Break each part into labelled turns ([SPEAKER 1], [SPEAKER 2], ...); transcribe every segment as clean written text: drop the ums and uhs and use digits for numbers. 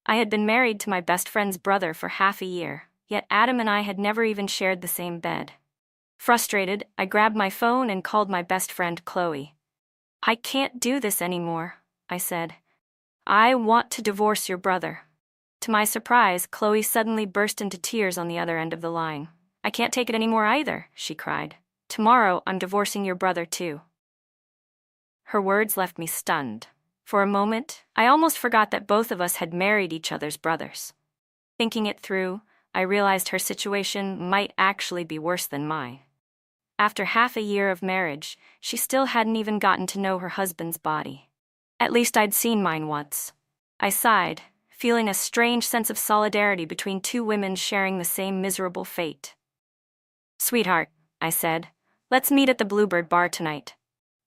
[SPEAKER 1] I had been married to my best friend's brother for half a year, yet Adam and I had never even shared the same bed. Frustrated, I grabbed my phone and called my best friend Chloe. "I can't do this anymore," I said. "I want to divorce your brother." To my surprise, Chloe suddenly burst into tears on the other end of the line. "I can't take it anymore either," she cried. "Tomorrow, I'm divorcing your brother too." Her words left me stunned. For a moment, I almost forgot that both of us had married each other's brothers. Thinking it through, I realized her situation might actually be worse than mine. After half a year of marriage, she still hadn't even gotten to know her husband's body. At least I'd seen mine once. I sighed, feeling a strange sense of solidarity between two women sharing the same miserable fate. "Sweetheart," I said, "let's meet at the Bluebird Bar tonight.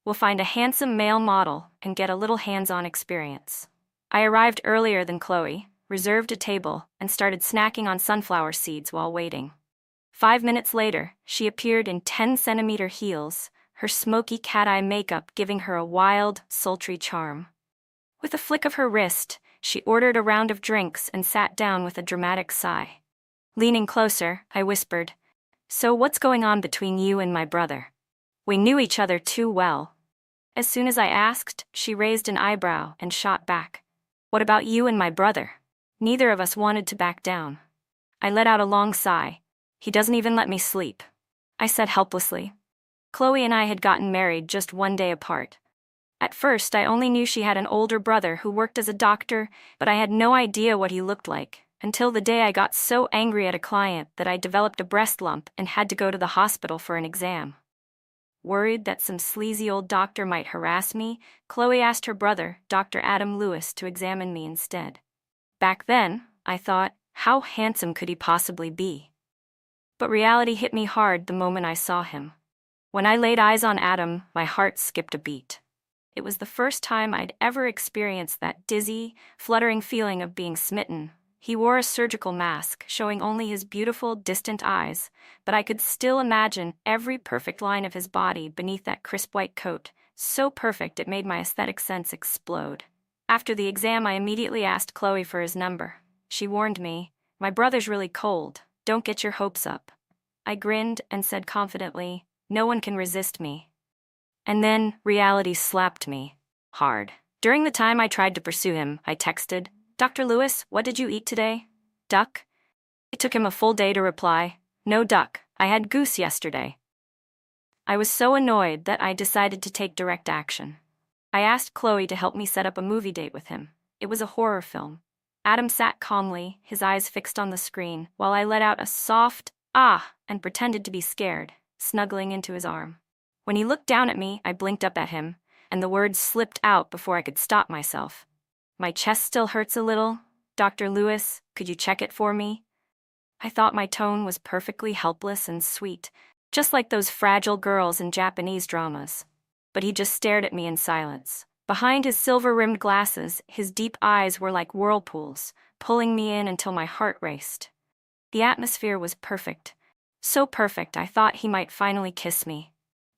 [SPEAKER 1] We'll find a handsome male model and get a little hands-on experience." I arrived earlier than Chloe, reserved a table, and started snacking on sunflower seeds while waiting. 5 minutes later, she appeared in 10-centimeter heels, her smoky cat-eye makeup giving her a wild, sultry charm. With a flick of her wrist, she ordered a round of drinks and sat down with a dramatic sigh. Leaning closer, I whispered, "So what's going on between you and my brother?" We knew each other too well. As soon as I asked, she raised an eyebrow and shot back. "What about you and my brother?" Neither of us wanted to back down. I let out a long sigh. "He doesn't even let me sleep," I said helplessly. Chloe and I had gotten married just one day apart. At first, I only knew she had an older brother who worked as a doctor, but I had no idea what he looked like, until the day I got so angry at a client that I developed a breast lump and had to go to the hospital for an exam. Worried that some sleazy old doctor might harass me, Chloe asked her brother, Dr. Adam Lewis, to examine me instead. Back then, I thought, how handsome could he possibly be? But reality hit me hard the moment I saw him. When I laid eyes on Adam, my heart skipped a beat. It was the first time I'd ever experienced that dizzy, fluttering feeling of being smitten. He wore a surgical mask, showing only his beautiful, distant eyes, but I could still imagine every perfect line of his body beneath that crisp white coat, so perfect it made my aesthetic sense explode. After the exam, I immediately asked Chloe for his number. She warned me, "My brother's really cold, don't get your hopes up." I grinned and said confidently, "No one can resist me." And then, reality slapped me. Hard. During the time I tried to pursue him, I texted, "Dr. Lewis, what did you eat today? Duck?" It took him a full day to reply, "No duck, I had goose yesterday." I was so annoyed that I decided to take direct action. I asked Chloe to help me set up a movie date with him. It was a horror film. Adam sat calmly, his eyes fixed on the screen, while I let out a soft, "ah," and pretended to be scared, snuggling into his arm. When he looked down at me, I blinked up at him, and the words slipped out before I could stop myself. "My chest still hurts a little. Dr. Lewis, could you check it for me?" I thought my tone was perfectly helpless and sweet, just like those fragile girls in Japanese dramas. But he just stared at me in silence. Behind his silver-rimmed glasses, his deep eyes were like whirlpools, pulling me in until my heart raced. The atmosphere was perfect. So perfect I thought he might finally kiss me.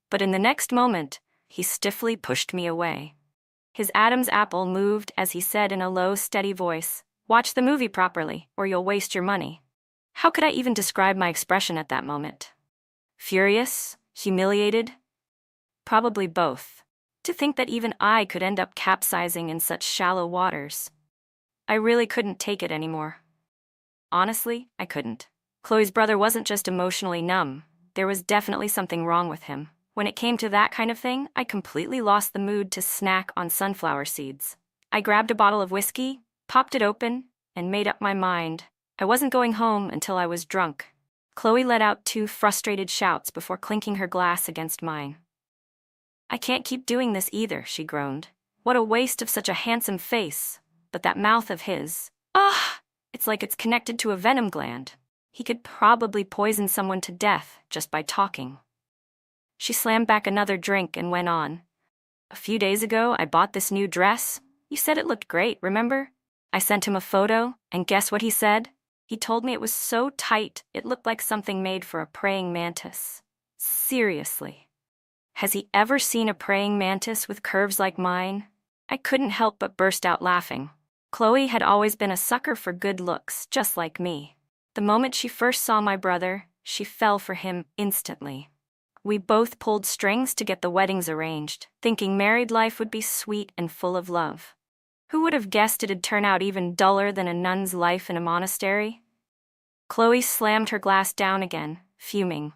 [SPEAKER 1] But in the next moment, he stiffly pushed me away. His Adam's apple moved as he said in a low, steady voice, "Watch the movie properly, or you'll waste your money." How could I even describe my expression at that moment? Furious? Humiliated? Probably both. To think that even I could end up capsizing in such shallow waters. I really couldn't take it anymore. Honestly, I couldn't. Chloe's brother wasn't just emotionally numb. There was definitely something wrong with him. When it came to that kind of thing, I completely lost the mood to snack on sunflower seeds. I grabbed a bottle of whiskey, popped it open, and made up my mind. I wasn't going home until I was drunk. Chloe let out 2 frustrated shouts before clinking her glass against mine. "I can't keep doing this either," she groaned. "What a waste of such a handsome face. But that mouth of his, ah, it's like it's connected to a venom gland. He could probably poison someone to death just by talking." She slammed back another drink and went on. "A few days ago, I bought this new dress. You said it looked great, remember? I sent him a photo, and guess what he said? He told me it was so tight, it looked like something made for a praying mantis. Seriously. Has he ever seen a praying mantis with curves like mine? I couldn't help but burst out laughing. Chloe had always been a sucker for good looks, just like me. The moment she first saw my brother, she fell for him instantly. We both pulled strings to get the weddings arranged, thinking married life would be sweet and full of love. Who would have guessed it'd turn out even duller than a nun's life in a monastery? Chloe slammed her glass down again, fuming.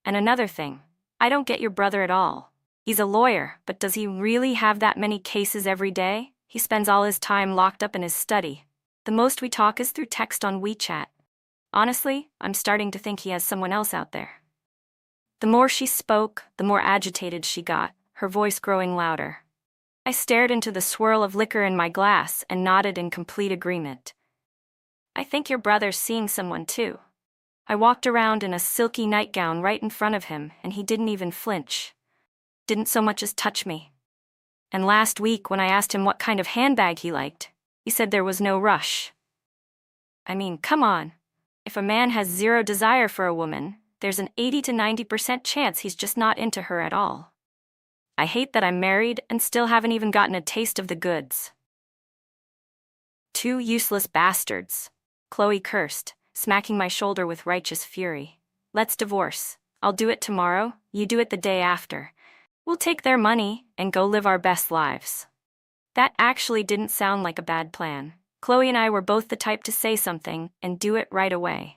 [SPEAKER 1] And another thing, I don't get your brother at all. He's a lawyer, but does he really have that many cases every day? He spends all his time locked up in his study. The most we talk is through text on WeChat. Honestly, I'm starting to think he has someone else out there. The more she spoke, the more agitated she got, her voice growing louder. I stared into the swirl of liquor in my glass and nodded in complete agreement. I think your brother's seeing someone too. I walked around in a silky nightgown right in front of him, and he didn't even flinch. Didn't so much as touch me. And last week, when I asked him what kind of handbag he liked, he said there was no rush. I mean, come on. If a man has zero desire for a woman, there's an 80 to 90% chance he's just not into her at all. I hate that I'm married and still haven't even gotten a taste of the goods. Two useless bastards, Chloe cursed, smacking my shoulder with righteous fury. Let's divorce. I'll do it tomorrow, you do it the day after. We'll take their money and go live our best lives. That actually didn't sound like a bad plan. Chloe and I were both the type to say something and do it right away.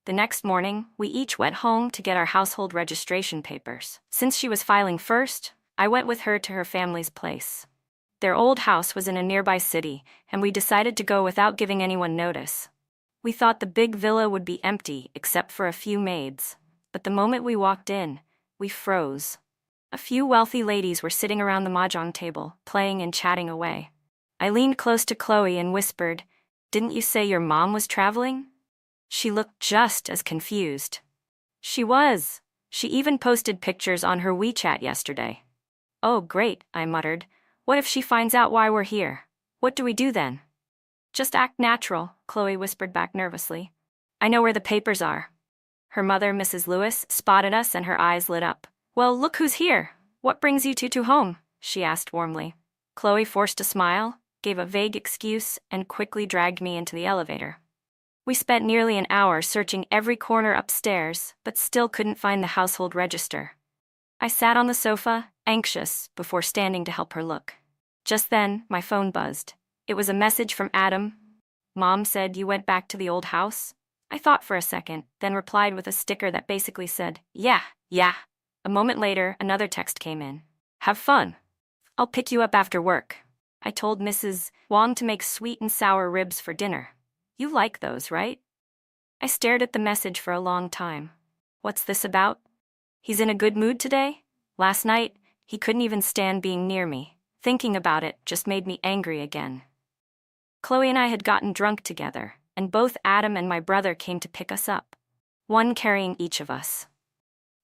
[SPEAKER 1] The next morning, we each went home to get our household registration papers. Since she was filing first, I went with her to her family's place. Their old house was in a nearby city, and we decided to go without giving anyone notice. We thought the big villa would be empty except for a few maids, but the moment we walked in, we froze. A few wealthy ladies were sitting around the mahjong table, playing and chatting away. I leaned close to Chloe and whispered, "Didn't you say your mom was traveling?" She looked just as confused. She was. She even posted pictures on her WeChat yesterday. "Oh, great," I muttered. "What if she finds out why we're here? What do we do then?" "Just act natural," Chloe whispered back nervously. "I know where the papers are." Her mother, Mrs. Lewis, spotted us and her eyes lit up. "Well, look who's here. What brings you two to home?" she asked warmly. Chloe forced a smile, gave a vague excuse, and quickly dragged me into the elevator. We spent nearly an hour searching every corner upstairs, but still couldn't find the household register. I sat on the sofa, anxious, before standing to help her look. Just then, my phone buzzed. It was a message from Adam. "Mom said you went back to the old house?" I thought for a second, then replied with a sticker that basically said, Yeah. A moment later, another text came in. "Have fun. I'll pick you up after work." I told Mrs. Wong to make sweet and sour ribs for dinner. You like those, right? I stared at the message for a long time. What's this about? He's in a good mood today? Last night, he couldn't even stand being near me. Thinking about it just made me angry again. Chloe and I had gotten drunk together, and both Adam and my brother came to pick us up, one carrying each of us.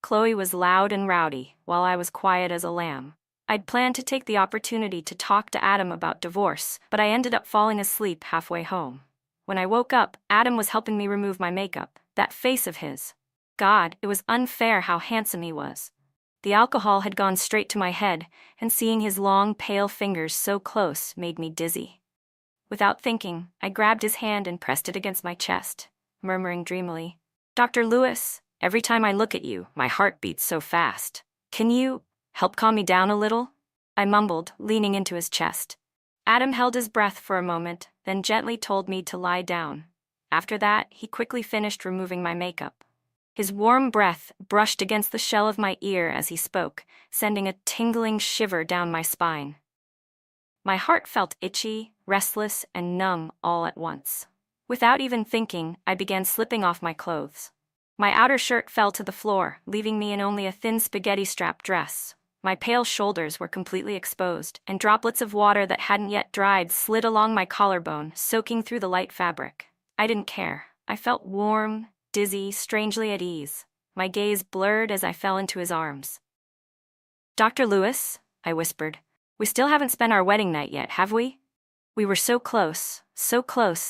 [SPEAKER 1] Chloe was loud and rowdy, while I was quiet as a lamb. I'd planned to take the opportunity to talk to Adam about divorce, but I ended up falling asleep halfway home. When I woke up, Adam was helping me remove my makeup. That face of his. God, it was unfair how handsome he was. The alcohol had gone straight to my head, and seeing his long, pale fingers so close made me dizzy. Without thinking, I grabbed his hand and pressed it against my chest, murmuring dreamily, "Dr. Lewis, every time I look at you, my heart beats so fast. Can you help calm me down a little?" I mumbled, leaning into his chest. Adam held his breath for a moment, then gently told me to lie down. After that, he quickly finished removing my makeup. His warm breath brushed against the shell of my ear as he spoke, sending a tingling shiver down my spine. My heart felt itchy, restless, and numb all at once. Without even thinking, I began slipping off my clothes. My outer shirt fell to the floor, leaving me in only a thin spaghetti-strap dress. My pale shoulders were completely exposed, and droplets of water that hadn't yet dried slid along my collarbone, soaking through the light fabric. I didn't care. I felt warm, dizzy, strangely at ease. My gaze blurred as I fell into his arms. "Dr. Lewis," I whispered, "we still haven't spent our wedding night yet, have we?" We were so close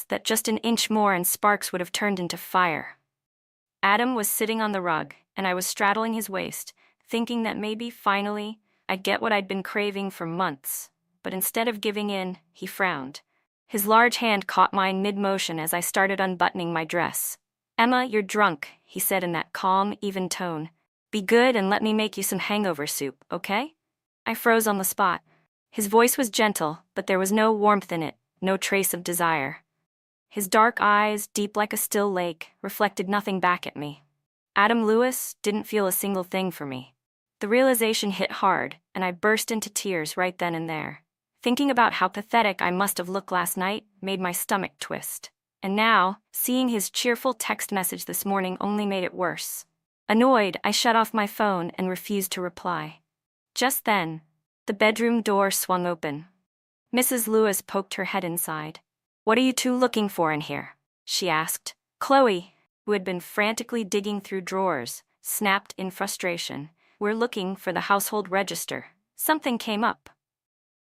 [SPEAKER 1] that just an inch more and sparks would have turned into fire. Adam was sitting on the rug, and I was straddling his waist, thinking that maybe, finally, I'd get what I'd been craving for months. But instead of giving in, he frowned. His large hand caught mine mid-motion as I started unbuttoning my dress. "Emma, you're drunk," he said in that calm, even tone. "Be good and let me make you some hangover soup, okay?" I froze on the spot. His voice was gentle, but there was no warmth in it, no trace of desire. His dark eyes, deep like a still lake, reflected nothing back at me. Adam Lewis didn't feel a single thing for me. The realization hit hard, and I burst into tears right then and there. Thinking about how pathetic I must have looked last night made my stomach twist. And now, seeing his cheerful text message this morning only made it worse. Annoyed, I shut off my phone and refused to reply. Just then, the bedroom door swung open. Mrs. Lewis poked her head inside. "What are you two looking for in here?" she asked. Chloe, who had been frantically digging through drawers, snapped in frustration. "We're looking for the household register. Something came up."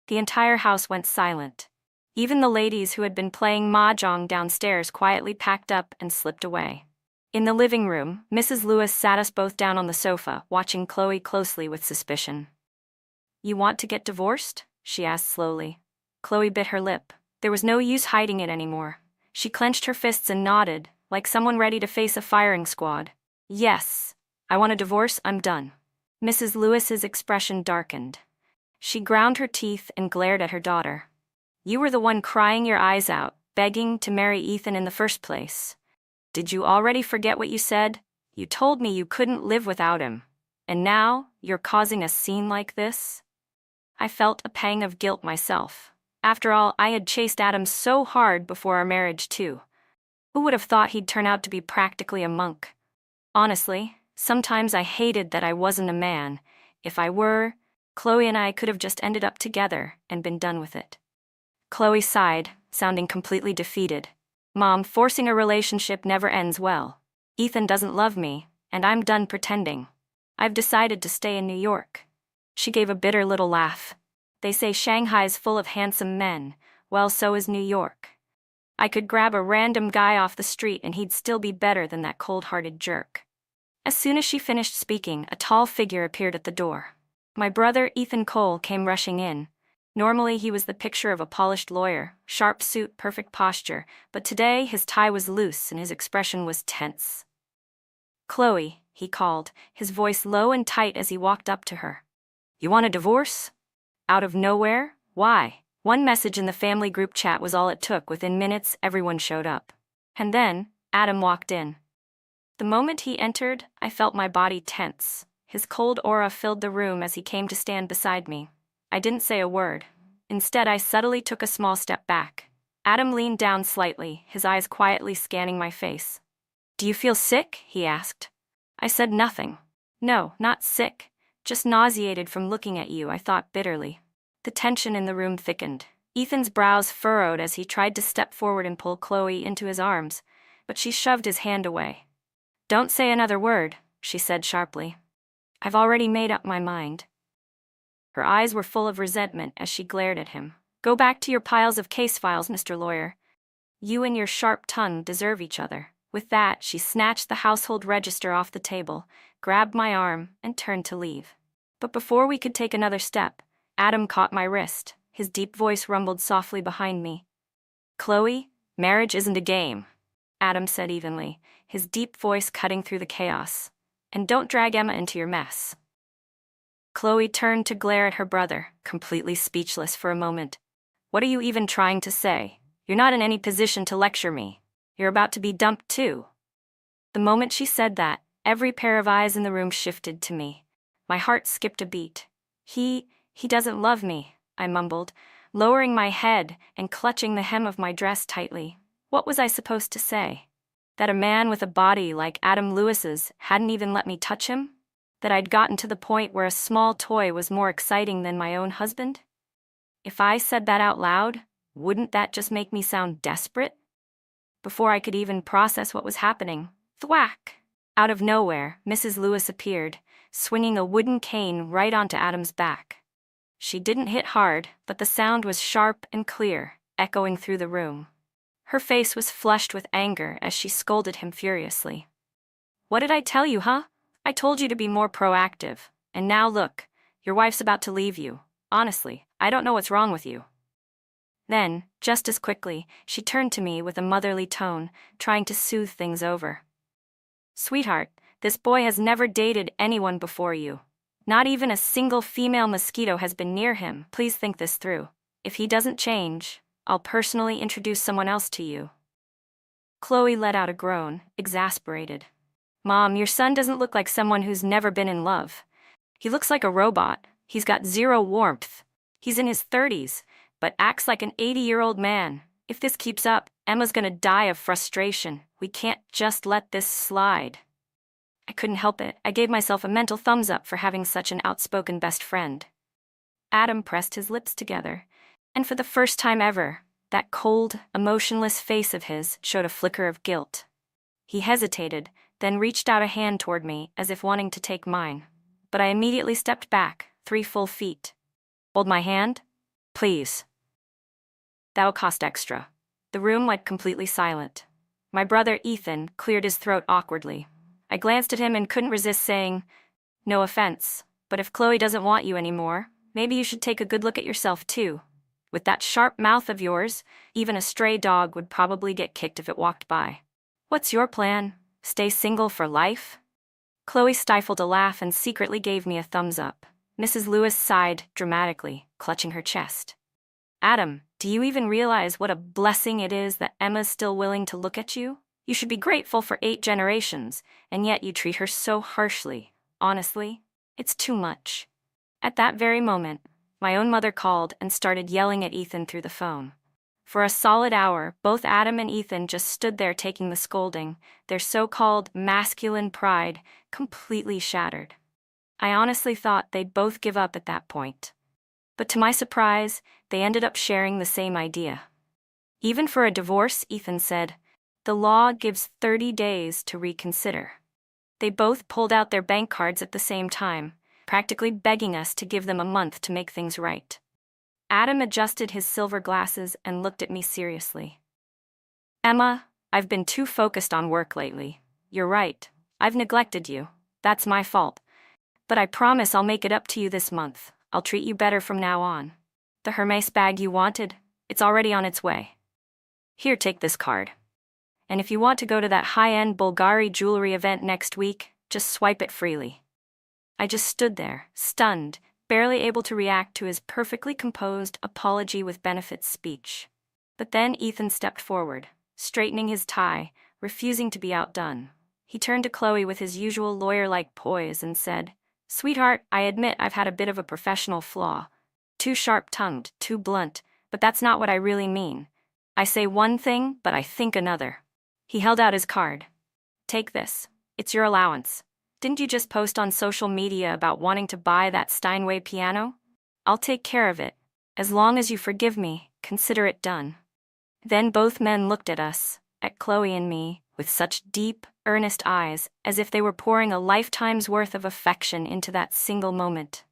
[SPEAKER 1] The entire house went silent. Even the ladies who had been playing mahjong downstairs quietly packed up and slipped away. In the living room, Mrs. Lewis sat us both down on the sofa, watching Chloe closely with suspicion. "You want to get divorced?" she asked slowly. Chloe bit her lip. There was no use hiding it anymore. She clenched her fists and nodded, like someone ready to face a firing squad. "Yes, I want a divorce, I'm done." Mrs. Lewis's expression darkened. She ground her teeth and glared at her daughter. "You were the one crying your eyes out, begging to marry Ethan in the first place. Did you already forget what you said? You told me you couldn't live without him. And now, you're causing a scene like this?" I felt a pang of guilt myself. After all, I had chased Adam so hard before our marriage, too. Who would have thought he'd turn out to be practically a monk? Honestly, sometimes I hated that I wasn't a man. If I were, Chloe and I could have just ended up together and been done with it. Chloe sighed, sounding completely defeated. "Mom, forcing a relationship never ends well. Ethan doesn't love me, and I'm done pretending. I've decided to stay in New York." She gave a bitter little laugh. "They say Shanghai's full of handsome men. Well, so is New York. I could grab a random guy off the street and he'd still be better than that cold-hearted jerk." As soon as she finished speaking, a tall figure appeared at the door. My brother, Ethan Cole, came rushing in. Normally he was the picture of a polished lawyer, sharp suit, perfect posture, but today his tie was loose and his expression was tense. "Chloe," he called, his voice low and tight as he walked up to her. "You want a divorce? Out of nowhere? Why?" One message in the family group chat was all it took. Within minutes, everyone showed up. And then, Adam walked in. The moment he entered, I felt my body tense. His cold aura filled the room as he came to stand beside me. I didn't say a word. Instead, I subtly took a small step back. Adam leaned down slightly, his eyes quietly scanning my face. "Do you feel sick?" he asked. I said nothing. "No, not sick. Just nauseated from looking at you," I thought bitterly. The tension in the room thickened. Ethan's brows furrowed as he tried to step forward and pull Chloe into his arms, but she shoved his hand away. "Don't say another word," she said sharply. "I've already made up my mind." Her eyes were full of resentment as she glared at him. "Go back to your piles of case files, Mr. Lawyer. You and your sharp tongue deserve each other." With that, she snatched the household register off the table, grabbed my arm, and turned to leave. But before we could take another step, Adam caught my wrist. His deep voice rumbled softly behind me. "Chloe, marriage isn't a game," Adam said evenly, his deep voice cutting through the chaos. "And don't drag Emma into your mess." Chloe turned to glare at her brother, completely speechless for a moment. "What are you even trying to say? You're not in any position to lecture me. You're about to be dumped too." The moment she said that, every pair of eyes in the room shifted to me. My heart skipped a beat. He doesn't love me," I mumbled, lowering my head and clutching the hem of my dress tightly. What was I supposed to say? That a man with a body like Adam Lewis's hadn't even let me touch him? That I'd gotten to the point where a small toy was more exciting than my own husband? If I said that out loud, wouldn't that just make me sound desperate? Before I could even process what was happening, thwack! Out of nowhere, Mrs. Lewis appeared, swinging a wooden cane right onto Adam's back. She didn't hit hard, but the sound was sharp and clear, echoing through the room. Her face was flushed with anger as she scolded him furiously. "What did I tell you, huh? I told you to be more proactive. And now look, your wife's about to leave you. Honestly, I don't know what's wrong with you." Then, just as quickly, she turned to me with a motherly tone, trying to soothe things over. Sweetheart, this boy has never dated anyone before you. Not even a single female mosquito has been near him. Please think this through. If he doesn't change, I'll personally introduce someone else to you. Chloe let out a groan, exasperated. Mom, your son doesn't look like someone who's never been in love. He looks like a robot. He's got zero warmth. He's in his 30s, but acts like an 80-year-old man. If this keeps up, Emma's gonna die of frustration. We can't just let this slide. I couldn't help it. I gave myself a mental thumbs up for having such an outspoken best friend. Adam pressed his lips together, and for the first time ever, that cold, emotionless face of his showed a flicker of guilt. He hesitated, then reached out a hand toward me as if wanting to take mine. But I immediately stepped back, 3 full feet. Hold my hand? Please. That'll cost extra. The room went completely silent. My brother Ethan cleared his throat awkwardly. I glanced at him and couldn't resist saying, no offense, but if Chloe doesn't want you anymore, maybe you should take a good look at yourself too. With that sharp mouth of yours, even a stray dog would probably get kicked if it walked by. What's your plan? Stay single for life? Chloe stifled a laugh and secretly gave me a thumbs up. Mrs. Lewis sighed dramatically, clutching her chest. Adam, do you even realize what a blessing it is that Emma's still willing to look at you? You should be grateful for 8 generations, and yet you treat her so harshly. Honestly, it's too much. At that very moment, my own mother called and started yelling at Ethan through the phone. For a solid hour, both Adam and Ethan just stood there taking the scolding, their so-called masculine pride completely shattered. I honestly thought they'd both give up at that point. But to my surprise, they ended up sharing the same idea. Even for a divorce, Ethan said, the law gives 30 days to reconsider. They both pulled out their bank cards at the same time, practically begging us to give them a month to make things right. Adam adjusted his silver glasses and looked at me seriously. Emma, I've been too focused on work lately. You're right. I've neglected you. That's my fault. But I promise I'll make it up to you this month. I'll treat you better from now on. The Hermes bag you wanted, it's already on its way. Here, take this card. And if you want to go to that high-end Bulgari jewelry event next week, just swipe it freely. I just stood there, stunned, barely able to react to his perfectly composed apology with benefits speech. But then Ethan stepped forward, straightening his tie, refusing to be outdone. He turned to Chloe with his usual lawyer-like poise and said, Sweetheart, I admit I've had a bit of a professional flaw. Too sharp-tongued, too blunt, but that's not what I really mean. I say one thing, but I think another. He held out his card. Take this. It's your allowance. Didn't you just post on social media about wanting to buy that Steinway piano? I'll take care of it. As long as you forgive me, consider it done. Then both men looked at us, at Chloe and me, with such deep, earnest eyes, as if they were pouring a lifetime's worth of affection into that single moment.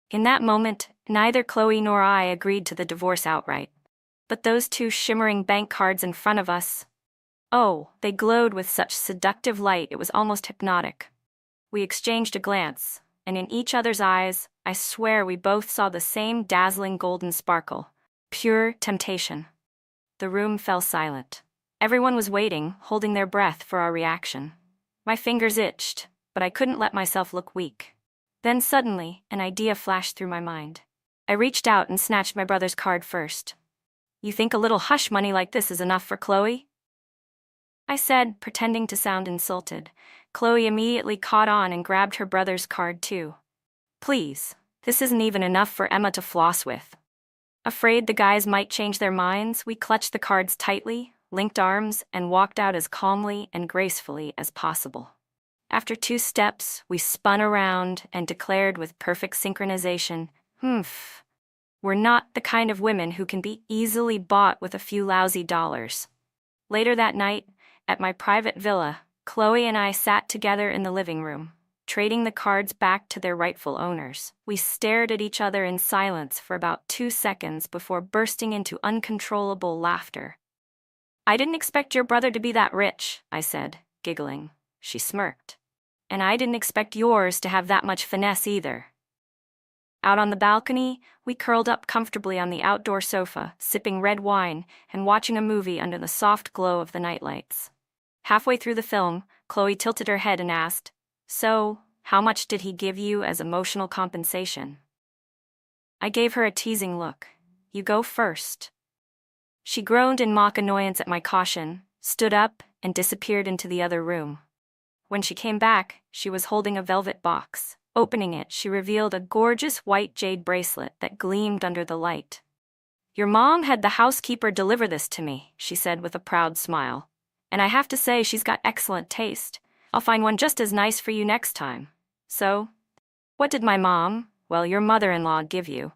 [SPEAKER 1] In that moment, neither Chloe nor I agreed to the divorce outright. But those 2 shimmering bank cards in front of us, oh, they glowed with such seductive light it was almost hypnotic. We exchanged a glance, and in each other's eyes, I swear we both saw the same dazzling golden sparkle. Pure temptation. The room fell silent. Everyone was waiting, holding their breath for our reaction. My fingers itched, but I couldn't let myself look weak. Then suddenly, an idea flashed through my mind. I reached out and snatched my brother's card first. You think a little hush money like this is enough for Chloe? I said, pretending to sound insulted. Chloe immediately caught on and grabbed her brother's card too. Please, this isn't even enough for Emma to floss with. Afraid the guys might change their minds, we clutched the cards tightly, linked arms, and walked out as calmly and gracefully as possible. After 2 steps, we spun around and declared with perfect synchronization, we're not the kind of women who can be easily bought with a few lousy dollars. Later that night, at my private villa, Chloe and I sat together in the living room, trading the cards back to their rightful owners. We stared at each other in silence for about 2 seconds before bursting into uncontrollable laughter. I didn't expect your brother to be that rich, I said, giggling. She smirked. And I didn't expect yours to have that much finesse either. Out on the balcony, we curled up comfortably on the outdoor sofa, sipping red wine and watching a movie under the soft glow of the nightlights. Halfway through the film, Chloe tilted her head and asked, "So, how much did he give you as emotional compensation?" I gave her a teasing look. "You go first." She groaned in mock annoyance at my caution, stood up, and disappeared into the other room. When she came back, she was holding a velvet box. Opening it, she revealed a gorgeous white jade bracelet that gleamed under the light. "Your mom had the housekeeper deliver this to me," she said with a proud smile. "And I have to say she's got excellent taste. I'll find one just as nice for you next time. So, what did my mom, well, your mother-in-law, give you?"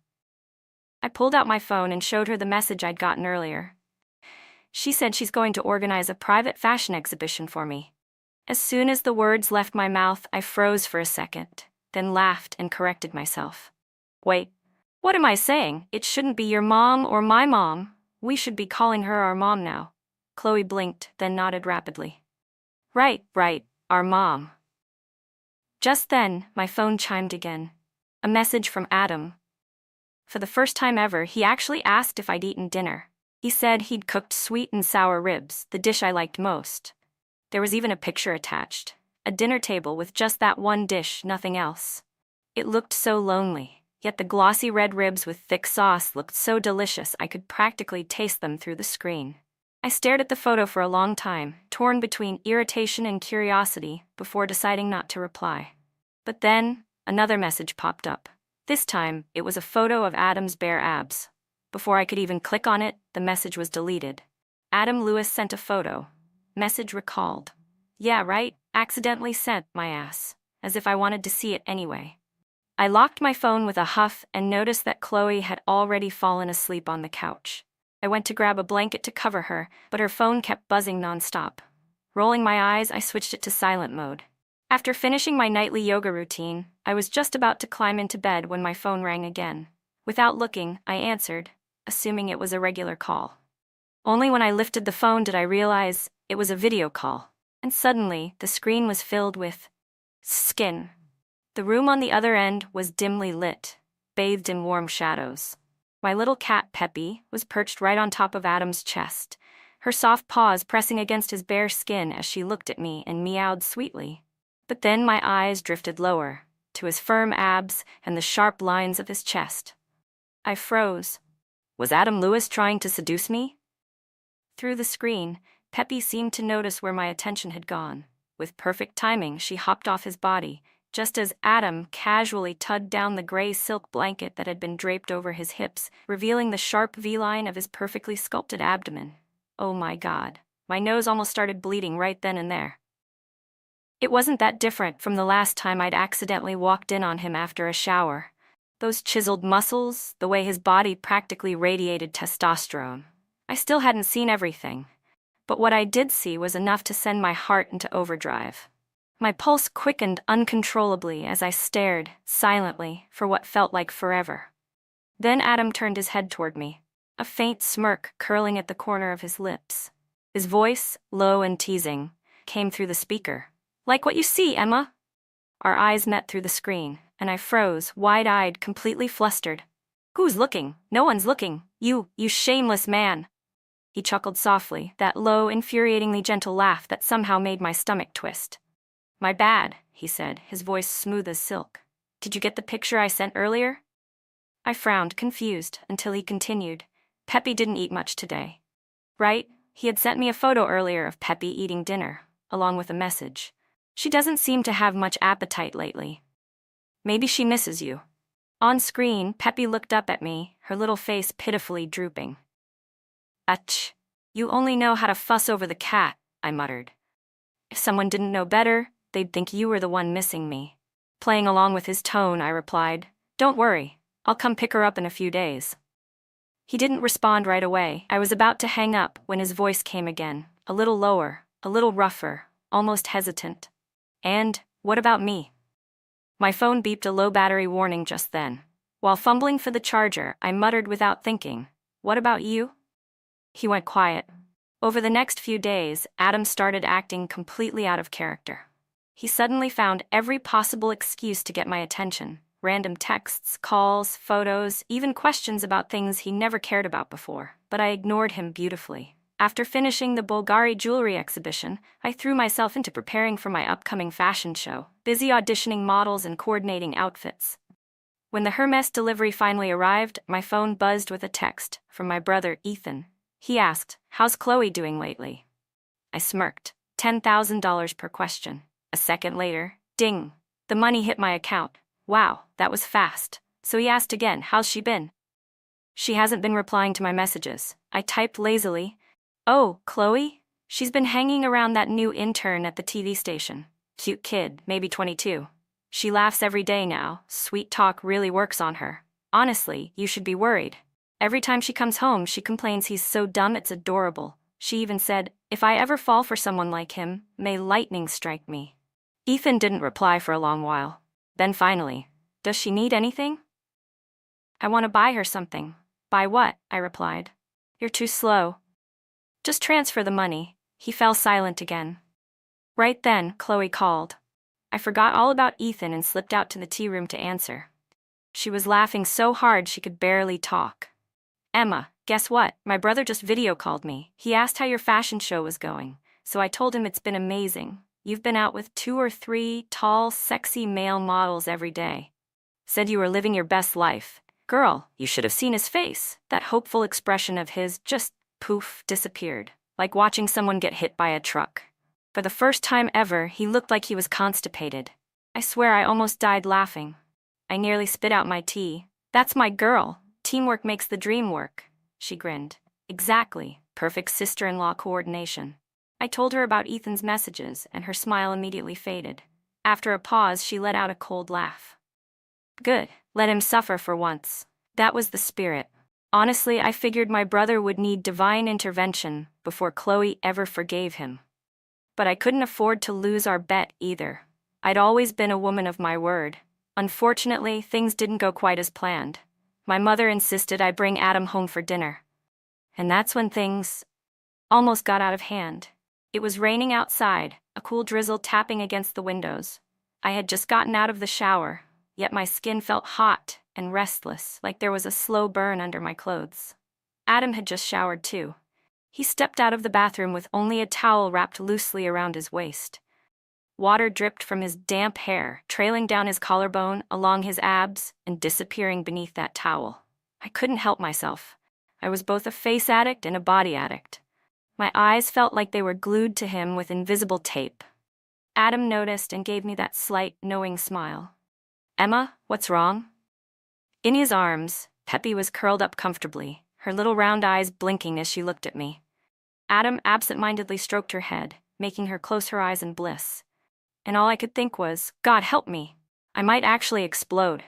[SPEAKER 1] I pulled out my phone and showed her the message I'd gotten earlier. She said she's going to organize a private fashion exhibition for me. As soon as the words left my mouth, I froze for a second, then laughed and corrected myself. "Wait, what am I saying? It shouldn't be your mom or my mom. We should be calling her our mom now." Chloe blinked, then nodded rapidly. Right, our mom." Just then, my phone chimed again. A message from Adam. For the first time ever, he actually asked if I'd eaten dinner. He said he'd cooked sweet and sour ribs, the dish I liked most. There was even a picture attached. A dinner table with just that one dish, nothing else. It looked so lonely, yet the glossy red ribs with thick sauce looked so delicious I could practically taste them through the screen. I stared at the photo for a long time, torn between irritation and curiosity, before deciding not to reply. But then, another message popped up. This time, it was a photo of Adam's bare abs. Before I could even click on it, the message was deleted. Adam Lewis sent a photo. Message recalled. Yeah, right, accidentally sent, my ass. As if I wanted to see it anyway. I locked my phone with a huff and noticed that Chloe had already fallen asleep on the couch. I went to grab a blanket to cover her, but her phone kept buzzing nonstop. Rolling my eyes, I switched it to silent mode. After finishing my nightly yoga routine, I was just about to climb into bed when my phone rang again. Without looking, I answered, assuming it was a regular call. Only when I lifted the phone did I realize it was a video call, and suddenly the screen was filled with skin. The room on the other end was dimly lit, bathed in warm shadows. My little cat, Peppy, was perched right on top of Adam's chest, her soft paws pressing against his bare skin as she looked at me and meowed sweetly. But then my eyes drifted lower, to his firm abs and the sharp lines of his chest. I froze. Was Adam Lewis trying to seduce me? Through the screen, Peppy seemed to notice where my attention had gone. With perfect timing, she hopped off his body, just as Adam casually tugged down the gray silk blanket that had been draped over his hips, revealing the sharp V-line of his perfectly sculpted abdomen. Oh my God, my nose almost started bleeding right then and there. It wasn't that different from the last time I'd accidentally walked in on him after a shower. Those chiseled muscles, the way his body practically radiated testosterone. I still hadn't seen everything, but what I did see was enough to send my heart into overdrive. My pulse quickened uncontrollably as I stared, silently, for what felt like forever. Then Adam turned his head toward me, a faint smirk curling at the corner of his lips. His voice, low and teasing, came through the speaker. "Like what you see, Emma?" Our eyes met through the screen, and I froze, wide-eyed, completely flustered. "Who's looking? No one's looking. You shameless man." He chuckled softly, that low, infuriatingly gentle laugh that somehow made my stomach twist. "My bad," he said, his voice smooth as silk. "Did you get the picture I sent earlier?" I frowned, confused, until he continued. "Peppy didn't eat much today." Right? He had sent me a photo earlier of Peppy eating dinner, along with a message. "She doesn't seem to have much appetite lately. Maybe she misses you." On screen, Peppy looked up at me, her little face pitifully drooping. "Ach, you only know how to fuss over the cat," I muttered. "If someone didn't know better, they'd think you were the one missing me." Playing along with his tone, I replied, "Don't worry, I'll come pick her up in a few days." He didn't respond right away. I was about to hang up when his voice came again, a little lower, a little rougher, almost hesitant. "And, what about me?" My phone beeped a low battery warning just then. While fumbling for the charger, I muttered without thinking, "What about you?" He went quiet. Over the next few days, Adam started acting completely out of character. He suddenly found every possible excuse to get my attention. random texts, calls, photos, even questions about things he never cared about before, but I ignored him beautifully. After finishing the Bulgari jewelry exhibition, I threw myself into preparing for my upcoming fashion show, busy auditioning models and coordinating outfits. When the Hermes delivery finally arrived, my phone buzzed with a text from my brother, Ethan. He asked, "How's Chloe doing lately?" I smirked. $10,000 per question. A second later, ding. The money hit my account. Wow, that was fast. So he asked again, "How's she been?" "She hasn't been replying to my messages." I typed lazily. "Oh, Chloe? She's been hanging around that new intern at the TV station. Cute kid, maybe 22. She laughs every day now. Sweet talk really works on her. Honestly, you should be worried. Every time she comes home, she complains he's so dumb it's adorable. She even said, if I ever fall for someone like him, may lightning strike me." Ethan didn't reply for a long while. Then finally, "Does she need anything?" "I want to buy her something." "Buy what?" I replied. "You're too slow. Just transfer the money." He fell silent again. Right then, Chloe called. I forgot all about Ethan and slipped out to the tea room to answer. She was laughing so hard she could barely talk. "Emma, guess what? My brother just video called me. He asked how your fashion show was going, so I told him it's been amazing. You've been out with 2 or 3 tall, sexy male models every day. Said you were living your best life. Girl, you should have seen his face. That hopeful expression of his just, poof, disappeared, like watching someone get hit by a truck. For the first time ever, he looked like he was constipated. I swear I almost died laughing. I nearly spit out my tea. That's my girl. Teamwork makes the dream work." She grinned. "Exactly. Perfect sister-in-law coordination." I told her about Ethan's messages, and her smile immediately faded. After a pause, she let out a cold laugh. "Good. Let him suffer for once." That was the spirit. Honestly, I figured my brother would need divine intervention before Chloe ever forgave him. But I couldn't afford to lose our bet either. I'd always been a woman of my word. Unfortunately, things didn't go quite as planned. My mother insisted I bring Adam home for dinner. And that's when things almost got out of hand. It was raining outside, a cool drizzle tapping against the windows. I had just gotten out of the shower, yet my skin felt hot and restless, like there was a slow burn under my clothes. Adam had just showered too. He stepped out of the bathroom with only a towel wrapped loosely around his waist. Water dripped from his damp hair, trailing down his collarbone, along his abs, and disappearing beneath that towel. I couldn't help myself. I was both a face addict and a body addict. My eyes felt like they were glued to him with invisible tape. Adam noticed and gave me that slight, knowing smile. "Emma, what's wrong?" In his arms, Peppy was curled up comfortably, her little round eyes blinking as she looked at me. Adam absent-mindedly stroked her head, making her close her eyes in bliss. And all I could think was, God help me. I might actually explode.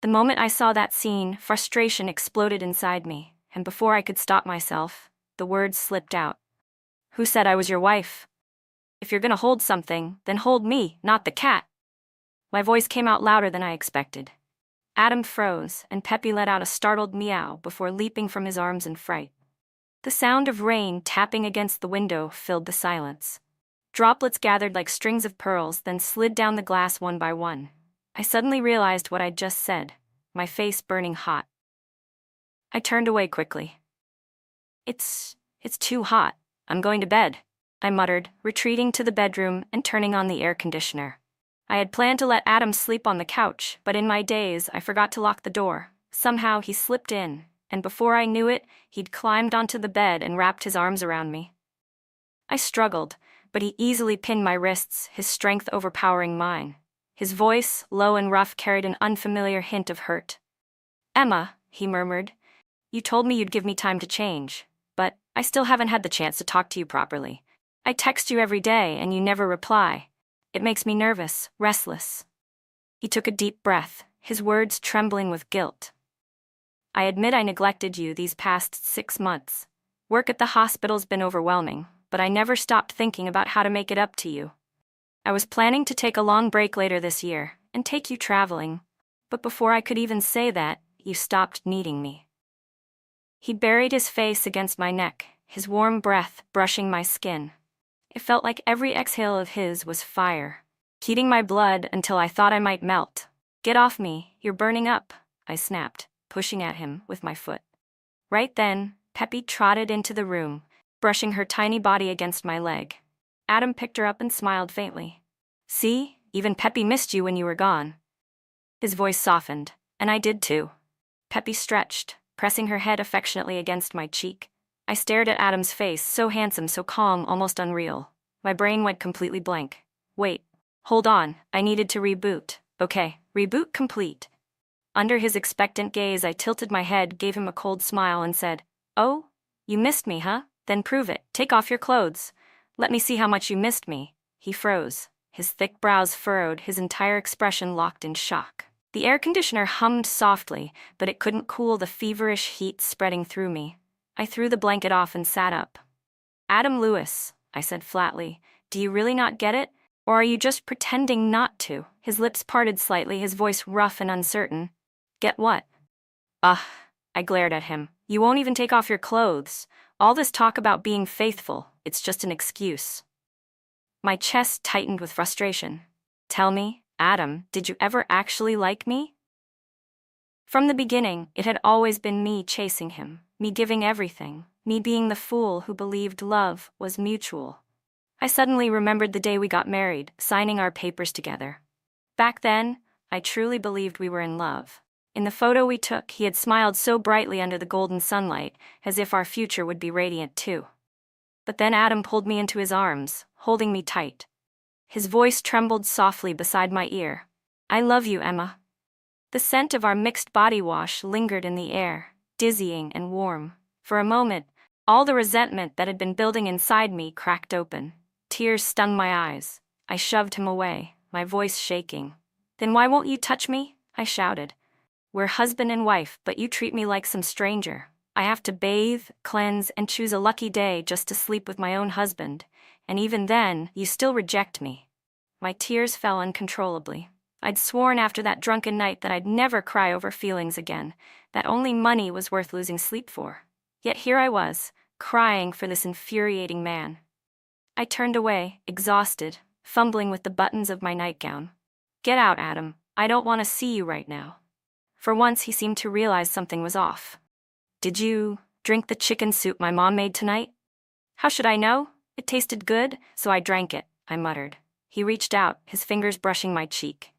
[SPEAKER 1] The moment I saw that scene, frustration exploded inside me, and before I could stop myself, the words slipped out. "Who said I was your wife? If you're gonna hold something, then hold me, not the cat." My voice came out louder than I expected. Adam froze, and Peppy let out a startled meow before leaping from his arms in fright. The sound of rain tapping against the window filled the silence. Droplets gathered like strings of pearls, then slid down the glass one by one. I suddenly realized what I'd just said, my face burning hot. I turned away quickly. It's too hot. I'm going to bed," I muttered, retreating to the bedroom and turning on the air conditioner. I had planned to let Adam sleep on the couch, but in my daze, I forgot to lock the door. Somehow he slipped in, and before I knew it, he'd climbed onto the bed and wrapped his arms around me. I struggled, but he easily pinned my wrists, his strength overpowering mine. His voice, low and rough, carried an unfamiliar hint of hurt. "Emma," he murmured, "you told me you'd give me time to change, but I still haven't had the chance to talk to you properly. I text you every day and you never reply. It makes me nervous, restless." He took a deep breath, his words trembling with guilt. "I admit I neglected you these past 6 months. Work at the hospital's been overwhelming, but I never stopped thinking about how to make it up to you. I was planning to take a long break later this year and take you traveling, but before I could even say that, you stopped needing me." He buried his face against my neck, his warm breath brushing my skin. It felt like every exhale of his was fire, heating my blood until I thought I might melt. Get off me, you're burning up, I snapped, pushing at him with my foot. Right then, Peppy trotted into the room, brushing her tiny body against my leg. Adam picked her up and smiled faintly. See, even Peppy missed you when you were gone. His voice softened, and I did too. Peppy stretched, pressing her head affectionately against my cheek. I stared at Adam's face, so handsome, so calm, almost unreal. My brain went completely blank. Wait, hold on, I needed to reboot. Okay, reboot complete. Under his expectant gaze, I tilted my head, gave him a cold smile, and said, Oh, you missed me, huh? Then prove it. Take off your clothes. Let me see how much you missed me. He froze, his thick brows furrowed, his entire expression locked in shock. The air conditioner hummed softly, but it couldn't cool the feverish heat spreading through me. I threw the blanket off and sat up. Adam Lewis, I said flatly, do you really not get it? Or are you just pretending not to? His lips parted slightly, his voice rough and uncertain. Get what? Ugh, I glared at him. You won't even take off your clothes. All this talk about being faithful, it's just an excuse. My chest tightened with frustration. Tell me, Adam, did you ever actually like me? From the beginning, it had always been me chasing him, me giving everything, me being the fool who believed love was mutual. I suddenly remembered the day we got married, signing our papers together. Back then, I truly believed we were in love. In the photo we took, he had smiled so brightly under the golden sunlight, as if our future would be radiant too. But then Adam pulled me into his arms, holding me tight. His voice trembled softly beside my ear. I love you, Emma. The scent of our mixed body wash lingered in the air, dizzying and warm. For a moment, all the resentment that had been building inside me cracked open. Tears stung my eyes. I shoved him away, my voice shaking. Then why won't you touch me? I shouted. We're husband and wife, but you treat me like some stranger. I have to bathe, cleanse, and choose a lucky day just to sleep with my own husband. And even then, you still reject me. My tears fell uncontrollably. I'd sworn after that drunken night that I'd never cry over feelings again, that only money was worth losing sleep for. Yet here I was, crying for this infuriating man. I turned away, exhausted, fumbling with the buttons of my nightgown. Get out, Adam. I don't want to see you right now. For once, he seemed to realize something was off. Did you drink the chicken soup my mom made tonight? How should I know? It tasted good, so I drank it, I muttered. He reached out, his fingers brushing my cheek.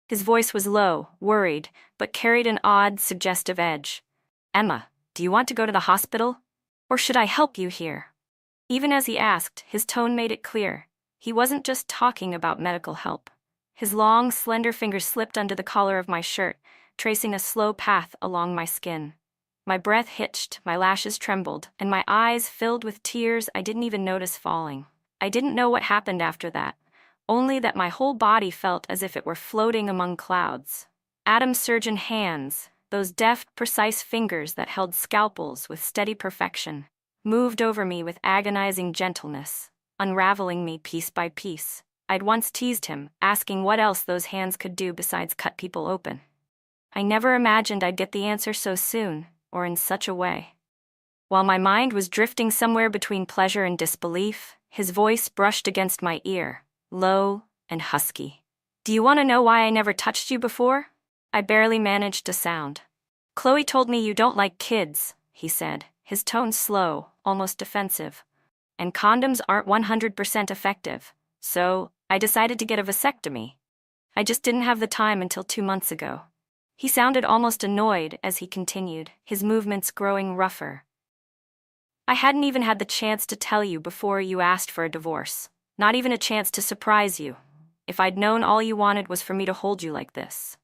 [SPEAKER 1] His voice was low, worried, but carried an odd, suggestive edge. Emma, do you want to go to the hospital? Or should I help you here? Even as he asked, his tone made it clear. He wasn't just talking about medical help. His long, slender fingers slipped under the collar of my shirt, tracing a slow path along my skin. My breath hitched, my lashes trembled, and my eyes filled with tears I didn't even notice falling. I didn't know what happened after that, only that my whole body felt as if it were floating among clouds. Adam's surgeon hands, those deft, precise fingers that held scalpels with steady perfection, moved over me with agonizing gentleness, unraveling me piece by piece. I'd once teased him, asking what else those hands could do besides cut people open. I never imagined I'd get the answer so soon, or in such a way. While my mind was drifting somewhere between pleasure and disbelief, his voice brushed against my ear, low and husky. Do you want to know why I never touched you before? I barely managed a sound. Chloe told me you don't like kids, he said, his tone slow, almost defensive. And condoms aren't 100% effective, so I decided to get a vasectomy. I just didn't have the time until 2 months ago. He sounded almost annoyed as he continued, his movements growing rougher. I hadn't even had the chance to tell you before you asked for a divorce. Not even a chance to surprise you. If I'd known all you wanted was for me to hold you like this.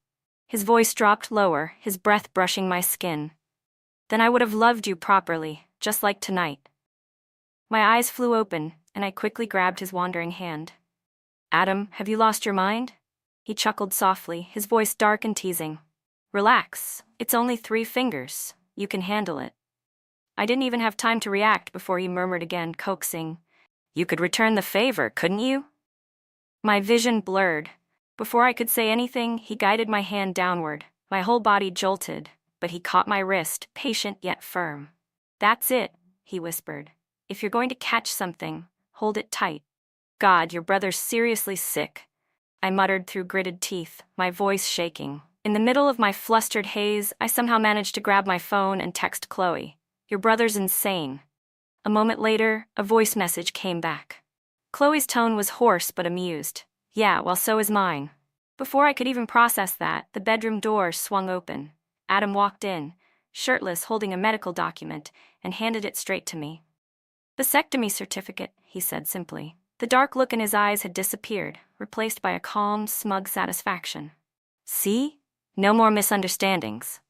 [SPEAKER 1] His voice dropped lower, his breath brushing my skin. Then I would have loved you properly, just like tonight. My eyes flew open, and I quickly grabbed his wandering hand. Adam, have you lost your mind? He chuckled softly, his voice dark and teasing. Relax, it's only 3 fingers. You can handle it. I didn't even have time to react before he murmured again, coaxing. You could return the favor, couldn't you? My vision blurred. Before I could say anything, he guided my hand downward. My whole body jolted, but he caught my wrist, patient yet firm. That's it, he whispered. If you're going to catch something, hold it tight. God, your brother's seriously sick. I muttered through gritted teeth, my voice shaking. In the middle of my flustered haze, I somehow managed to grab my phone and text Chloe. Your brother's insane. A moment later, a voice message came back. Chloe's tone was hoarse but amused. Yeah, well, so is mine. Before I could even process that, the bedroom door swung open. Adam walked in, shirtless, holding a medical document, and handed it straight to me. Vasectomy certificate, he said simply. The dark look in his eyes had disappeared, replaced by a calm, smug satisfaction. See? No more misunderstandings.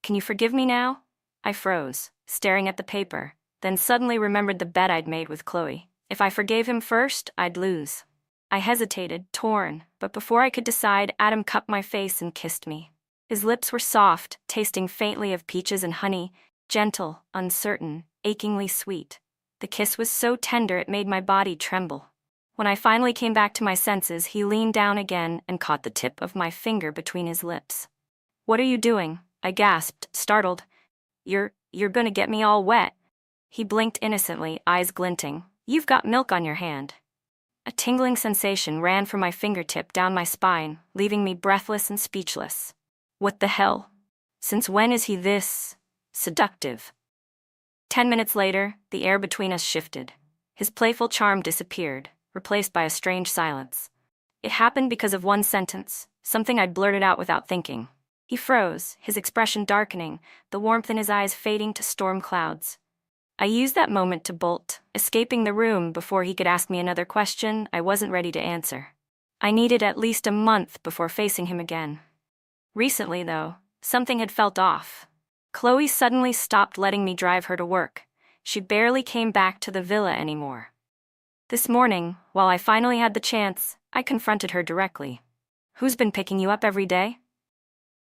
[SPEAKER 1] Can you forgive me now? I froze, staring at the paper, then suddenly remembered the bet I'd made with Chloe. If I forgave him first, I'd lose. I hesitated, torn, but before I could decide, Adam cupped my face and kissed me. His lips were soft, tasting faintly of peaches and honey, gentle, uncertain, achingly sweet. The kiss was so tender it made my body tremble. When I finally came back to my senses, he leaned down again and caught the tip of my finger between his lips. What are you doing? I gasped, startled. You're gonna get me all wet. He blinked innocently, eyes glinting. You've got milk on your hand. A tingling sensation ran from my fingertip down my spine, leaving me breathless and speechless. What the hell? Since when is he this seductive? 10 minutes later, the air between us shifted. His playful charm disappeared, replaced by a strange silence. It happened because of one sentence, something I'd blurted out without thinking. He froze, his expression darkening, the warmth in his eyes fading to storm clouds. I used that moment to bolt, escaping the room before he could ask me another question I wasn't ready to answer. I needed at least a month before facing him again. Recently, though, something had felt off. Chloe suddenly stopped letting me drive her to work. She barely came back to the villa anymore. This morning, while I finally had the chance, I confronted her directly. Who's been picking you up every day?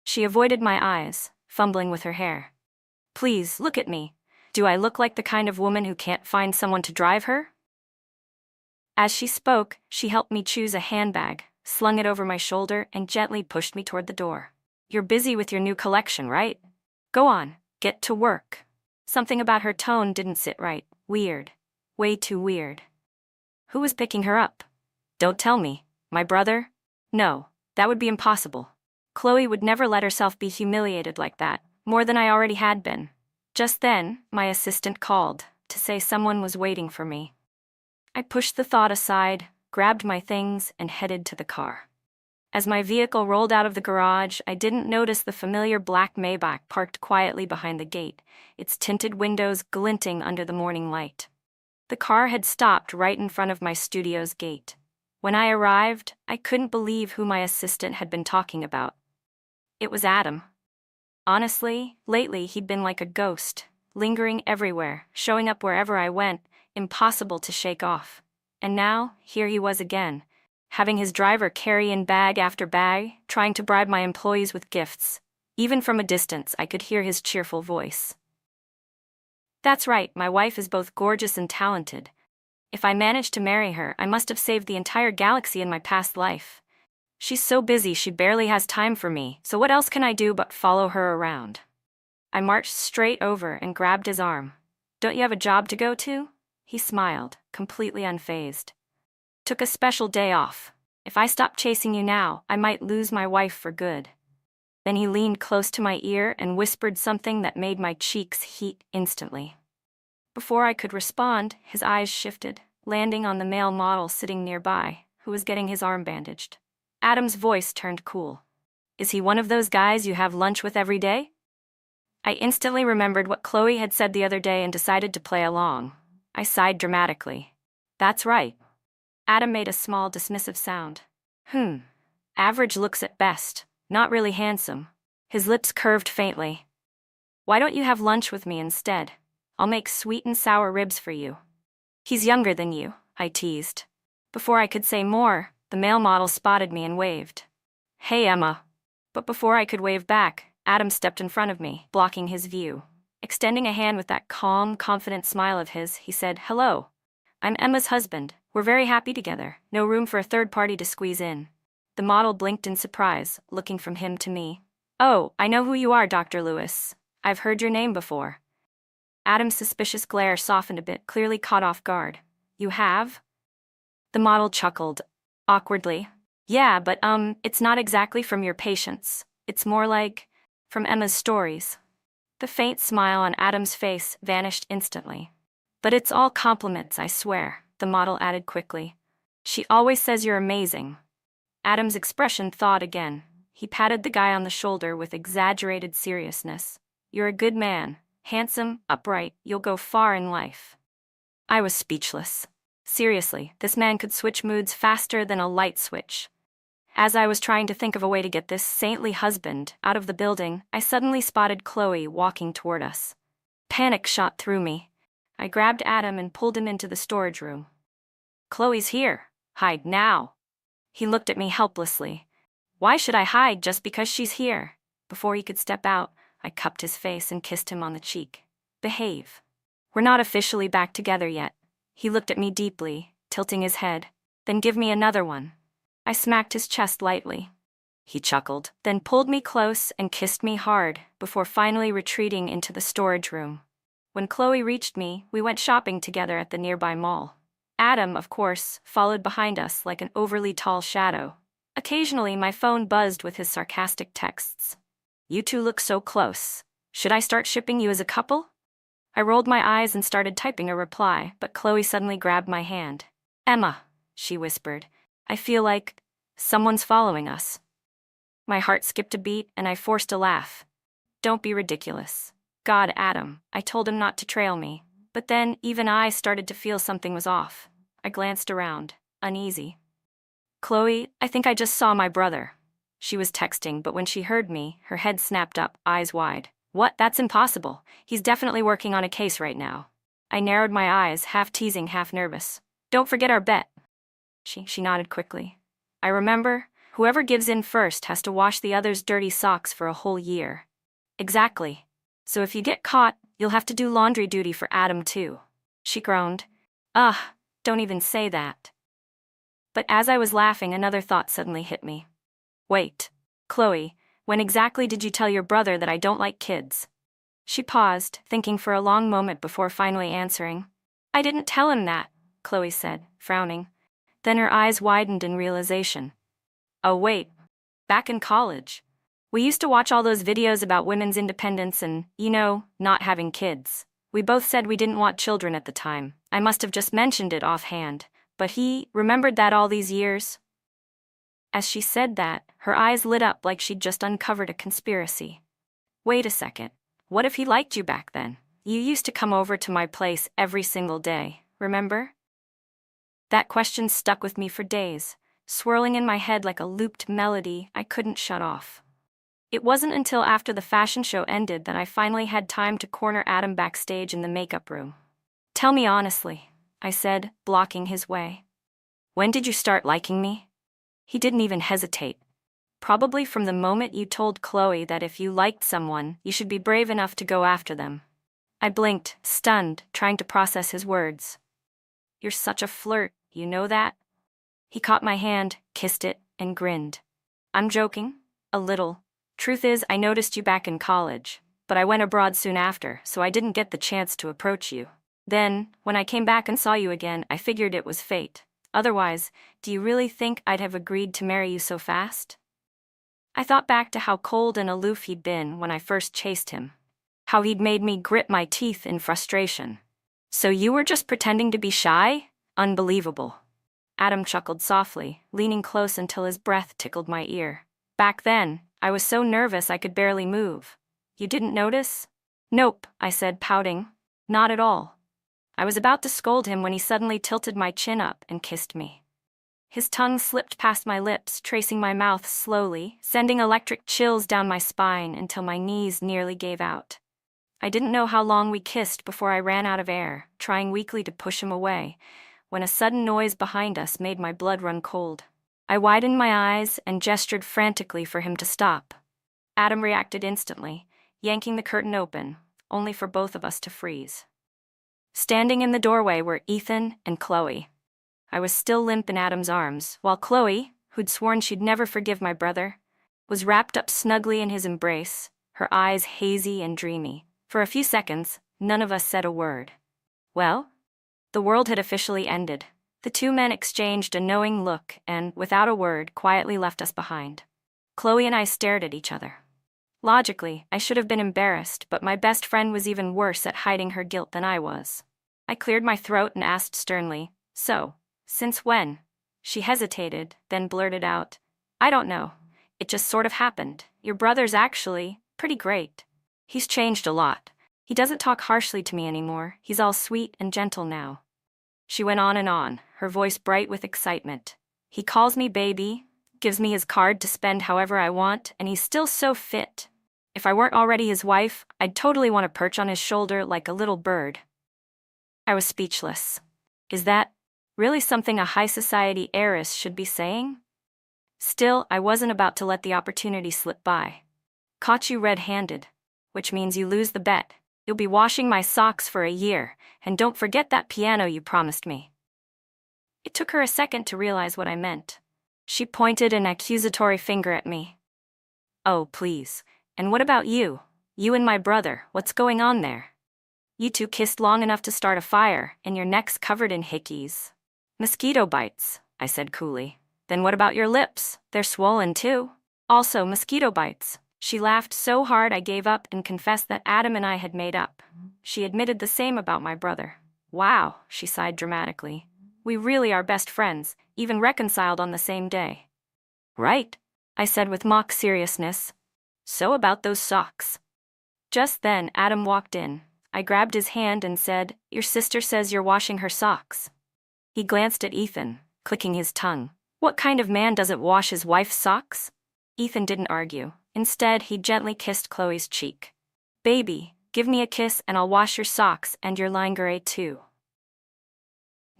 [SPEAKER 1] She avoided my eyes, fumbling with her hair. Please, look at me. Do I look like the kind of woman who can't find someone to drive her? As she spoke, she helped me choose a handbag, slung it over my shoulder, and gently pushed me toward the door. You're busy with your new collection, right? Go on, get to work. Something about her tone didn't sit right. Weird. Way too weird. Who was picking her up? Don't tell me. My brother? No, that would be impossible. Chloe would never let herself be humiliated like that, more than I already had been. Just then, my assistant called, to say someone was waiting for me. I pushed the thought aside, grabbed my things, and headed to the car. As my vehicle rolled out of the garage, I didn't notice the familiar black Maybach parked quietly behind the gate, its tinted windows glinting under the morning light. The car had stopped right in front of my studio's gate. When I arrived, I couldn't believe who my assistant had been talking about. It was Adam. Honestly, lately he'd been like a ghost, lingering everywhere, showing up wherever I went, impossible to shake off. And now, here he was again, having his driver carry in bag after bag, trying to bribe my employees with gifts. Even from a distance, I could hear his cheerful voice. That's right, my wife is both gorgeous and talented. If I managed to marry her, I must have saved the entire galaxy in my past life. She's so busy she barely has time for me, so what else can I do but follow her around? I marched straight over and grabbed his arm. Don't you have a job to go to? He smiled, completely unfazed. Took a special day off. If I stop chasing you now, I might lose my wife for good. Then he leaned close to my ear and whispered something that made my cheeks heat instantly. Before I could respond, his eyes shifted, landing on the male model sitting nearby, who was getting his arm bandaged. Adam's voice turned cool. Is he one of those guys you have lunch with every day? I instantly remembered what Chloe had said the other day and decided to play along. I sighed dramatically. That's right. Adam made a small, dismissive sound. Average looks at best. Not really handsome. His lips curved faintly. Why don't you have lunch with me instead? I'll make sweet and sour ribs for you. He's younger than you, I teased. Before I could say more, the male model spotted me and waved. Hey, Emma. But before I could wave back, Adam stepped in front of me, blocking his view. Extending a hand with that calm, confident smile of his, he said, Hello. I'm Emma's husband. We're very happy together. No room for a third party to squeeze in. The model blinked in surprise, looking from him to me. Oh, I know who you are, Dr. Lewis. I've heard your name before. Adam's suspicious glare softened a bit, clearly caught off guard. You have? The model chuckled, awkwardly. Yeah, but it's not exactly from your patients. It's more like from Emma's stories. The faint smile on Adam's face vanished instantly. But it's all compliments, I swear, the model added quickly. She always says you're amazing. Adam's expression thawed again. He patted the guy on the shoulder with exaggerated seriousness. You're a good man, handsome, upright, you'll go far in life. I was speechless. Seriously, this man could switch moods faster than a light switch. As I was trying to think of a way to get this saintly husband out of the building, I suddenly spotted Chloe walking toward us. Panic shot through me. I grabbed Adam and pulled him into the storage room. Chloe's here. Hide now. He looked at me helplessly. Why should I hide just because she's here? Before he could step out, I cupped his face and kissed him on the cheek. Behave. We're not officially back together yet. He looked at me deeply, tilting his head. Then give me another one. I smacked his chest lightly. He chuckled, then pulled me close and kissed me hard, before finally retreating into the storage room. When Chloe reached me, we went shopping together at the nearby mall. Adam, of course, followed behind us like an overly tall shadow. Occasionally, my phone buzzed with his sarcastic texts. You two look so close. Should I start shipping you as a couple? I rolled my eyes and started typing a reply, but Chloe suddenly grabbed my hand. Emma, she whispered, I feel like someone's following us. My heart skipped a beat and I forced a laugh. Don't be ridiculous. God, Adam, I told him not to trail me. But then, even I started to feel something was off. I glanced around, uneasy. Chloe, I think I just saw my brother. She was texting, but when she heard me, her head snapped up, eyes wide. What? That's impossible. He's definitely working on a case right now. I narrowed my eyes, half teasing, half nervous. Don't forget our bet. She nodded quickly. I remember, whoever gives in first has to wash the other's dirty socks for a whole year. Exactly. So if you get caught, you'll have to do laundry duty for Adam too. She groaned. Ugh, don't even say that. But as I was laughing, another thought suddenly hit me. Wait, Chloe, when exactly did you tell your brother that I don't like kids? She paused, thinking for a long moment before finally answering. I didn't tell him that, Chloe said, frowning. Then her eyes widened in realization. Oh wait, back in college. We used to watch all those videos about women's independence and, not having kids. We both said we didn't want children at the time. I must have just mentioned it offhand, but he remembered that all these years. As she said that, her eyes lit up like she'd just uncovered a conspiracy. Wait a second. What if he liked you back then? You used to come over to my place every single day, remember? That question stuck with me for days, swirling in my head like a looped melody I couldn't shut off. It wasn't until after the fashion show ended that I finally had time to corner Adam backstage in the makeup room. Tell me honestly, I said, blocking his way. When did you start liking me? He didn't even hesitate. Probably from the moment you told Chloe that if you liked someone, you should be brave enough to go after them. I blinked, stunned, trying to process his words. You're such a flirt, you know that? He caught my hand, kissed it, and grinned. I'm joking? A little. Truth is, I noticed you back in college, but I went abroad soon after, so I didn't get the chance to approach you. Then, when I came back and saw you again, I figured it was fate. Otherwise, do you really think I'd have agreed to marry you so fast? I thought back to how cold and aloof he'd been when I first chased him. How he'd made me grit my teeth in frustration. So you were just pretending to be shy? Unbelievable. Adam chuckled softly, leaning close until his breath tickled my ear. Back then, I was so nervous I could barely move. You didn't notice? Nope, I said, pouting. Not at all. I was about to scold him when he suddenly tilted my chin up and kissed me. His tongue slipped past my lips, tracing my mouth slowly, sending electric chills down my spine until my knees nearly gave out. I didn't know how long we kissed before I ran out of air, trying weakly to push him away, when a sudden noise behind us made my blood run cold. I widened my eyes and gestured frantically for him to stop. Adam reacted instantly, yanking the curtain open, only for both of us to freeze. Standing in the doorway were Ethan and Chloe. I was still limp in Adam's arms, while Chloe, who'd sworn she'd never forgive my brother, was wrapped up snugly in his embrace, her eyes hazy and dreamy. For a few seconds, none of us said a word. Well, the world had officially ended. The two men exchanged a knowing look and, without a word, quietly left us behind. Chloe and I stared at each other. Logically, I should have been embarrassed, but my best friend was even worse at hiding her guilt than I was. I cleared my throat and asked sternly, "So, since when?" She hesitated, then blurted out, "I don't know. It just sort of happened. Your brother's actually pretty great. He's changed a lot. He doesn't talk harshly to me anymore. He's all sweet and gentle now." She went on, her voice bright with excitement. "He calls me baby, gives me his card to spend however I want, and he's still so fit. If I weren't already his wife, I'd totally want to perch on his shoulder like a little bird." I was speechless. Is that really something a high society heiress should be saying? Still, I wasn't about to let the opportunity slip by. "Caught you red-handed, which means you lose the bet. You'll be washing my socks for a year, and don't forget that piano you promised me." It took her a second to realize what I meant. She pointed an accusatory finger at me. "Oh, please. And what about you? You and my brother, what's going on there? You two kissed long enough to start a fire, and your neck's covered in hickeys." "Mosquito bites," I said coolly. "Then what about your lips? They're swollen too." "Also mosquito bites." She laughed so hard I gave up and confessed that Adam and I had made up. She admitted the same about my brother. "Wow," she sighed dramatically. "We really are best friends, even reconciled on the same day." "Right," I said with mock seriousness. "So about those socks." Just then, Adam walked in. I grabbed his hand and said, "Your sister says you're washing her socks." He glanced at Ethan, clicking his tongue. What kind of man doesn't wash his wife's socks? Ethan didn't argue. Instead, he gently kissed Chloe's cheek. "Baby, give me a kiss and I'll wash your socks and your lingerie too."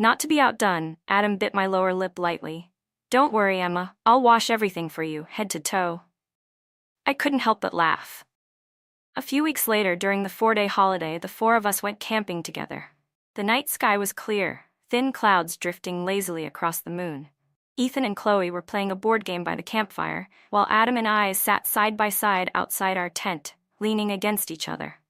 [SPEAKER 1] Not to be outdone, Adam bit my lower lip lightly. "Don't worry, Emma, I'll wash everything for you, head to toe." I couldn't help but laugh. A few weeks later, during the 4-day holiday, the four of us went camping together. The night sky was clear, thin clouds drifting lazily across the moon. Ethan and Chloe were playing a board game by the campfire, while Adam and I sat side by side outside our tent, leaning against each other.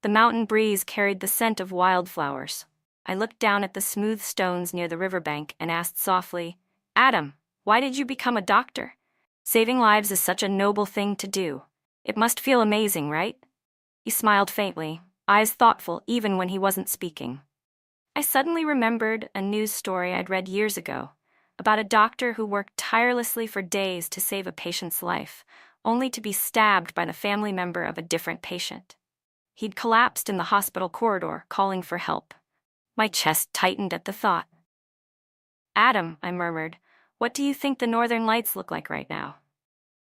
[SPEAKER 1] The mountain breeze carried the scent of wildflowers. I looked down at the smooth stones near the riverbank and asked softly, "Adam, why did you become a doctor? Saving lives is such a noble thing to do. It must feel amazing, right?" He smiled faintly, eyes thoughtful even when he wasn't speaking. I suddenly remembered a news story I'd read years ago, about a doctor who worked tirelessly for days to save a patient's life, only to be stabbed by the family member of a different patient. He'd collapsed in the hospital corridor, calling for help. My chest tightened at the thought. "Adam," I murmured, "what do you think the northern lights look like right now?"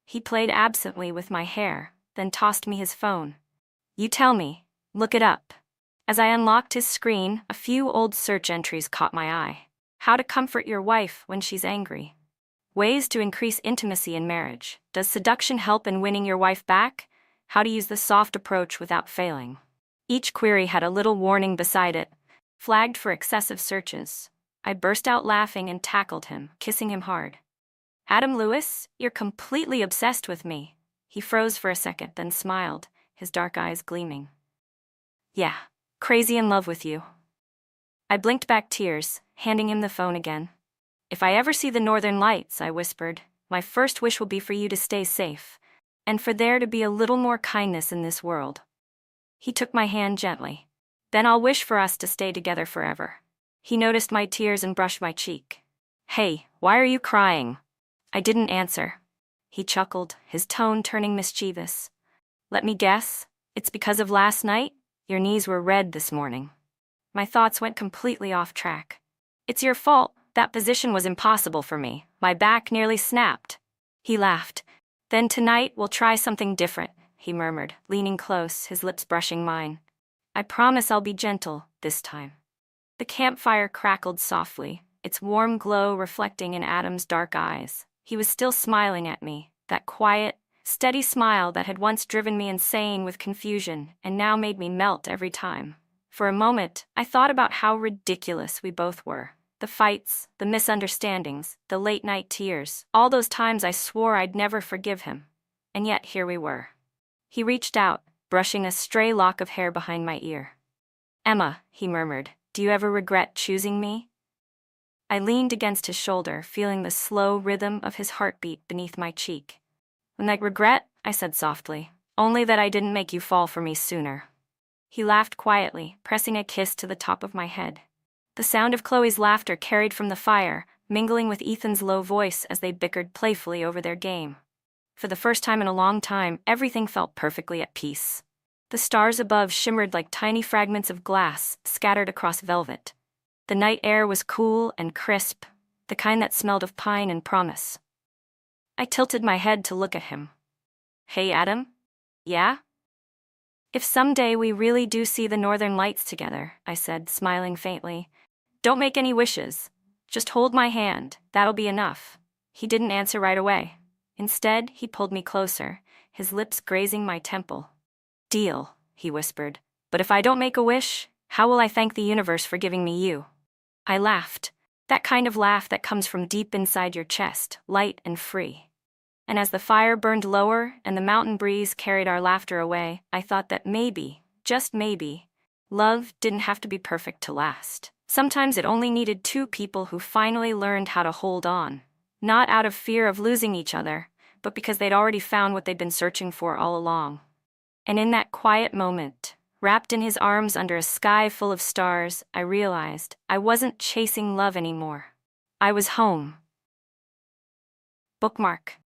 [SPEAKER 1] He played absently with my hair, then tossed me his phone. "You tell me. Look it up." As I unlocked his screen, a few old search entries caught my eye. How to comfort your wife when she's angry. Ways to increase intimacy in marriage. Does seduction help in winning your wife back? How to use the soft approach without failing. Each query had a little warning beside it, flagged for excessive searches. I burst out laughing and tackled him, kissing him hard. "Adam Lewis, you're completely obsessed with me." He froze for a second, then smiled, his dark eyes gleaming. "Yeah, crazy in love with you." I blinked back tears, handing him the phone again. "If I ever see the northern lights," I whispered, "my first wish will be for you to stay safe, and for there to be a little more kindness in this world." He took my hand gently. "Then I'll wish for us to stay together forever." He noticed my tears and brushed my cheek. "Hey, why are you crying?" I didn't answer. He chuckled, his tone turning mischievous. "Let me guess, it's because of last night? Your knees were red this morning." My thoughts went completely off track. "It's your fault. That position was impossible for me. My back nearly snapped." He laughed. "Then tonight we'll try something different," he murmured, leaning close, his lips brushing mine. "I promise I'll be gentle this time." The campfire crackled softly, its warm glow reflecting in Adam's dark eyes. He was still smiling at me, that quiet, steady smile that had once driven me insane with confusion and now made me melt every time. For a moment, I thought about how ridiculous we both were. The fights, the misunderstandings, the late-night tears, all those times I swore I'd never forgive him. And yet here we were. He reached out, brushing a stray lock of hair behind my ear. "Emma," he murmured, "do you ever regret choosing me?" I leaned against his shoulder, feeling the slow rhythm of his heartbeat beneath my cheek. Like regret, I said softly. Only that I didn't make you fall for me sooner. He laughed quietly, pressing a kiss to the top of my head. The sound of Chloe's laughter carried from the fire, mingling with Ethan's low voice as they bickered playfully over their game. For the first time in a long time, everything felt perfectly at peace. The stars above shimmered like tiny fragments of glass scattered across velvet. The night air was cool and crisp, the kind that smelled of pine and promise. I tilted my head to look at him. Hey, Adam? Yeah? If someday we really do see the northern lights together, I said, smiling faintly, don't make any wishes. Just hold my hand, that'll be enough. He didn't answer right away. Instead, he pulled me closer, his lips grazing my temple. Deal, he whispered. But if I don't make a wish, how will I thank the universe for giving me you? I laughed, that kind of laugh that comes from deep inside your chest, light and free. And as the fire burned lower and the mountain breeze carried our laughter away, I thought that maybe, just maybe, love didn't have to be perfect to last. Sometimes it only needed two people who finally learned how to hold on, not out of fear of losing each other, but because they'd already found what they'd been searching for all along. And in that quiet moment, wrapped in his arms under a sky full of stars, I realized I wasn't chasing love anymore. I was home. Bookmark.